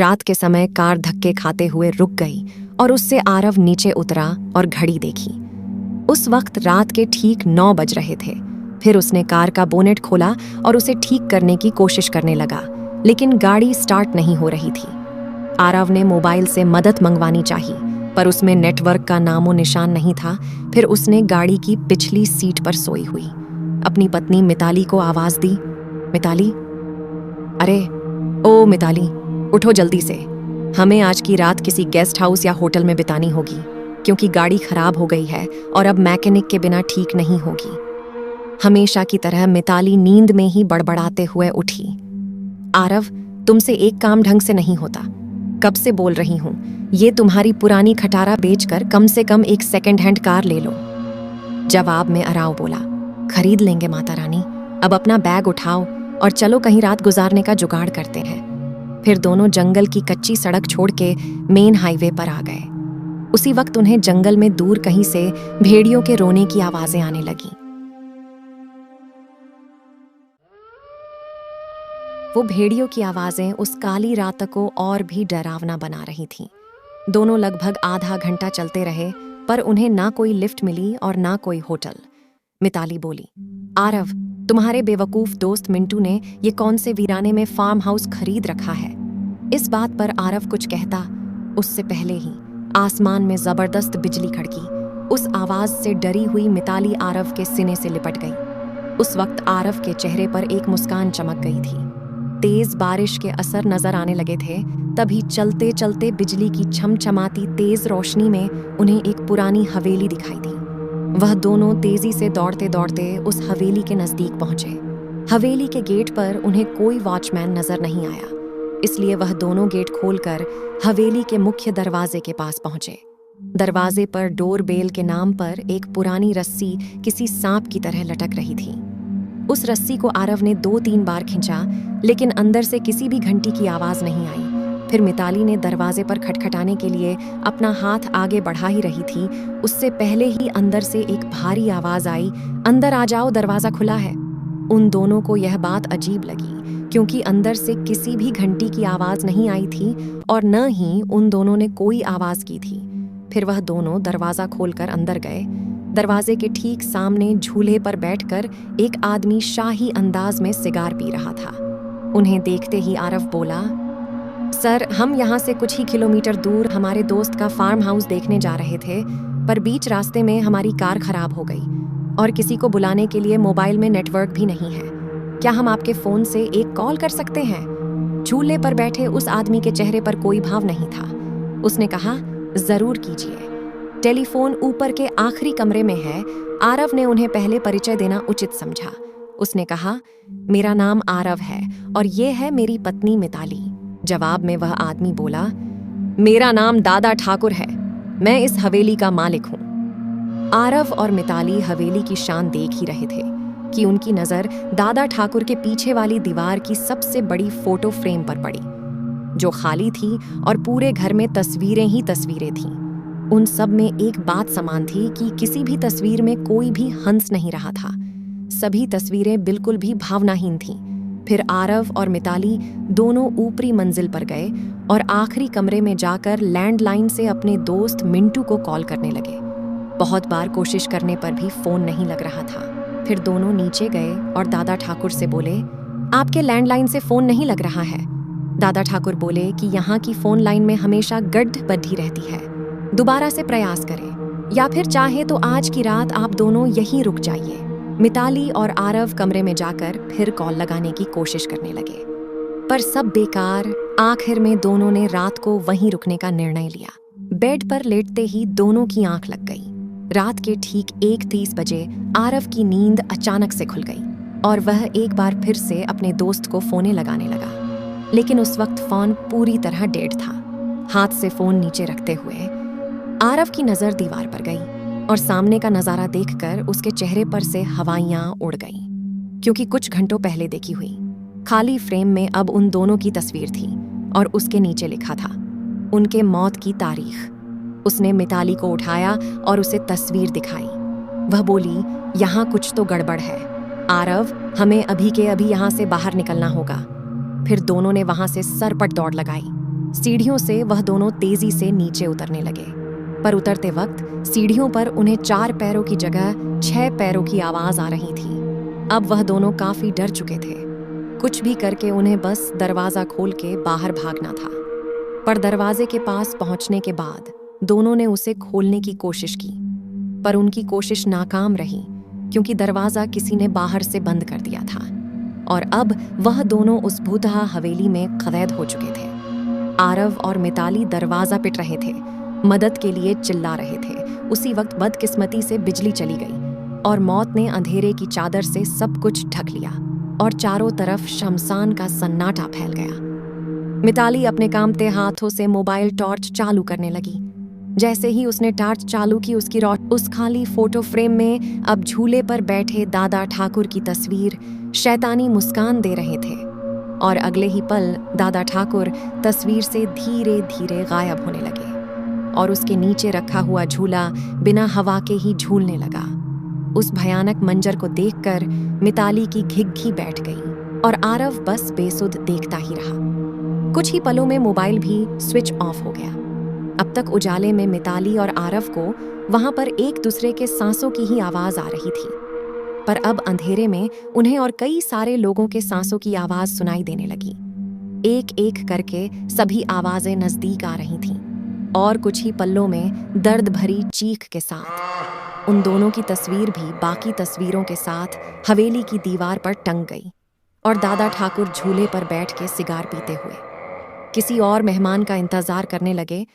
रात के समय कार धक्के खाते हुए रुक गई और उससे आरव नीचे उतरा और घड़ी देखी। उस वक्त रात के ठीक 9 बज रहे थे। फिर उसने कार का बोनेट खोला और उसे ठीक करने की कोशिश करने लगा, लेकिन गाड़ी स्टार्ट नहीं हो रही थी। आरव ने मोबाइल से मदद मंगवानी चाहिए, पर उसमें नेटवर्क का नामो निशान नहीं था। फिर उसने गाड़ी की पिछली सीट पर सोई हुई अपनी पत्नी मिताली को आवाज दी, मिताली, अरे ओ मिताली, उठो जल्दी से। हमें आज की रात किसी गेस्ट हाउस या होटल में बितानी होगी, क्योंकि गाड़ी खराब हो गई है और अब मैकेनिक के बिना ठीक नहीं होगी। हमेशा की तरह मिताली नींद में ही बड़बड़ाते हुए उठी। आरव, तुमसे एक काम ढंग से नहीं होता। कब से बोल रही हूं, ये तुम्हारी पुरानी खटारा बेचकर कम से कम एक सेकंड हैंड कार ले लो। जवाब में अराव बोला, खरीद लेंगे माता रानी, अब अपना बैग उठाओ और चलो कहीं रात गुजारने का जुगाड़ करते हैं। फिर दोनों जंगल की कच्ची सड़क छोड़ के मेन हाईवे पर आ गए। उसी वक्त उन्हें जंगल में दूर कहीं से भेड़ियों के रोने की आवाजें आने लगीं। वो भेड़ियों की आवाजें उस काली रात को और भी डरावना बना रही थीं। दोनों लगभग आधा घंटा चलते रहे, पर उन्हें ना कोई लिफ्ट मिली और ना कोई होटल। मिताली बोली, आरव, तुम्हारे बेवकूफ दोस्त मिंटू ने ये कौन से वीराने में फार्म हाउस खरीद रखा है। इस बात पर आरव कुछ कहता, उससे पहले ही आसमान में जबरदस्त बिजली खड़की। उस आवाज से डरी हुई मिताली आरव के सीने से लिपट गई। उस वक्त आरव के चेहरे पर एक मुस्कान चमक गई थी। तेज बारिश के असर नजर आने लगे थे। तभी चलते चलते बिजली की छमछमाती तेज रोशनी में उन्हें एक पुरानी हवेली दिखाई दी। वह दोनों तेजी से दौड़ते दौड़ते उस हवेली के नजदीक पहुंचे। हवेली के गेट पर उन्हें कोई वॉचमैन नजर नहीं आया, इसलिए वह दोनों गेट खोलकर हवेली के मुख्य दरवाजे के पास पहुंचे। दरवाजे पर डोर बेल के नाम पर एक पुरानी रस्सी किसी सांप की तरह लटक रही थी। उस रस्सी को आरव ने 2-3 बार खींचा, लेकिन अंदर से किसी भी घंटी की आवाज नहीं आई। फिर मिताली ने दरवाजे पर खटखटाने के लिए अपना हाथ आगे बढ़ा ही रही थी, उससे पहले ही अंदर से एक भारी आवाज आई, अंदर आ जाओ, दरवाजा खुला है। उन दोनों को यह बात अजीब लगी, क्योंकि अंदर से किसी भी घंटी की आवाज नहीं आई थी और न ही उन दोनों ने कोई आवाज की थी। फिर वह दोनों दरवाजा खोलकर अंदर गए। दरवाजे के ठीक सामने झूले पर बैठकर एक आदमी शाही अंदाज में सिगार पी रहा था। उन्हें देखते ही आरव बोला, सर, हम यहाँ से कुछ ही किलोमीटर दूर हमारे दोस्त का फार्म हाउस देखने जा रहे थे, पर बीच रास्ते में हमारी कार खराब हो गई और किसी को बुलाने के लिए मोबाइल में नेटवर्क भी नहीं है। क्या हम आपके फोन से एक कॉल कर सकते हैं? झूले पर बैठे उस आदमी के चेहरे पर कोई भाव नहीं था। उसने कहा, जरूर कीजिए। टेलीफोन ऊपर के आखिरी कमरे में है। आरव ने उन्हें पहले परिचय देना उचित समझा। उसने कहा, मेरा नाम आरव है और ये है मेरी पत्नी मिताली। जवाब में वह आदमी बोला, मेरा नाम दादा ठाकुर है, मैं इस हवेली का मालिक हूं। आरव और मिताली हवेली की शान देख ही रहे थे कि उनकी नजर दादा ठाकुर के पीछे वाली दीवार की सबसे बड़ी फोटो फ्रेम पर पड़ी, जो खाली थी और पूरे घर में तस्वीरें ही तस्वीरें थीं। उन सब में एक बात समान थी कि किसी भी तस्वीर में कोई भी हंस नहीं रहा था। सभी तस्वीरें बिल्कुल भी भावनाहीन थीं। फिर आरव और मिताली दोनों ऊपरी मंजिल पर गए और आखिरी कमरे में जाकर लैंडलाइन से अपने दोस्त मिंटू को कॉल करने लगे। बहुत बार कोशिश करने पर भी फोन नहीं लग रहा था। फिर दोनों नीचे गए और दादा ठाकुर से बोले, आपके लैंडलाइन से फोन नहीं लग रहा है। दादा ठाकुर बोले कि यहाँ की फोन लाइन में हमेशा गड्ढ रहती है, दोबारा से प्रयास करें, या फिर चाहे तो आज की रात आप दोनों यहीं रुक जाइए। मिताली और आरव कमरे में जाकर फिर कॉल लगाने की कोशिश करने लगे, पर सब बेकार। आखिर में दोनों ने रात को वहीं रुकने का निर्णय लिया। बेड पर लेटते ही दोनों की आंख लग गई। रात के ठीक 1:30 बजे आरव की नींद अचानक से खुल गई और वह एक बार फिर से अपने दोस्त को फोने लगाने लगा, लेकिन उस वक्त फोन पूरी तरह डेड था। हाथ से फोन नीचे रखते हुए आरव की नजर दीवार पर गई और सामने का नजारा देखकर उसके चेहरे पर से हवाइयां उड़ गईं, क्योंकि कुछ घंटों पहले देखी हुई खाली फ्रेम में अब उन दोनों की तस्वीर थी और उसके नीचे लिखा था, उनके मौत की तारीख। उसने मिताली को उठाया और उसे तस्वीर दिखाई। वह बोली, यहाँ कुछ तो गड़बड़ है आरव, हमें अभी के अभी यहाँ से बाहर निकलना होगा। फिर दोनों ने वहां से सरपट दौड़ लगाई। सीढ़ियों से वह दोनों तेजी से नीचे उतरने लगे, पर उतरते वक्त सीढ़ियों पर उन्हें 4 पैरों की जगह 6 पैरों की आवाज आ रही थी। अब वह दोनों काफी डर चुके थे। कुछ भी करके उन्हें बस दरवाजा खोल के बाहर भागना था। पर दरवाजे के पास पहुंचने के बाद दोनों ने उसे खोलने की कोशिश की, पर उनकी कोशिश नाकाम रही क्योंकि दरवाजा किसी ने बाहर से बंद कर दिया था और अब वह दोनों उस भूतहा हवेली में कैद हो चुके थे। आरव और मिताली दरवाजा पिट रहे थे, मदद के लिए चिल्ला रहे थे। उसी वक्त बदकिस्मती से बिजली चली गई और मौत ने अंधेरे की चादर से सब कुछ ढक लिया और चारों तरफ शमशान का सन्नाटा फैल गया। मिताली अपने कांपते हाथों से मोबाइल टॉर्च चालू करने लगी। जैसे ही उसने टॉर्च चालू की, उसकी उस खाली फोटो फ्रेम में अब झूले पर बैठे दादा ठाकुर की तस्वीर शैतानी मुस्कान दे रहे थे और अगले ही पल दादा ठाकुर तस्वीर से धीरे धीरे गायब होने लगे और उसके नीचे रखा हुआ झूला बिना हवा के ही झूलने लगा। उस भयानक मंजर को देखकर मिताली की घिघी बैठ गई और आरव बस बेसुध देखता ही रहा। कुछ ही पलों में मोबाइल भी स्विच ऑफ हो गया। अब तक उजाले में मिताली और आरव को वहां पर एक दूसरे के सांसों की ही आवाज आ रही थी, पर अब अंधेरे में उन्हें और कई सारे लोगों के सांसों की आवाज सुनाई देने लगी। एक एक करके सभी आवाजें नजदीक आ रही थीं और कुछ ही पल्लों में दर्द भरी चीख के साथ उन दोनों की तस्वीर भी बाकी तस्वीरों के साथ हवेली की दीवार पर टंग गई और दादा ठाकुर झूले पर बैठ के सिगार पीते हुए किसी और मेहमान का इंतजार करने लगे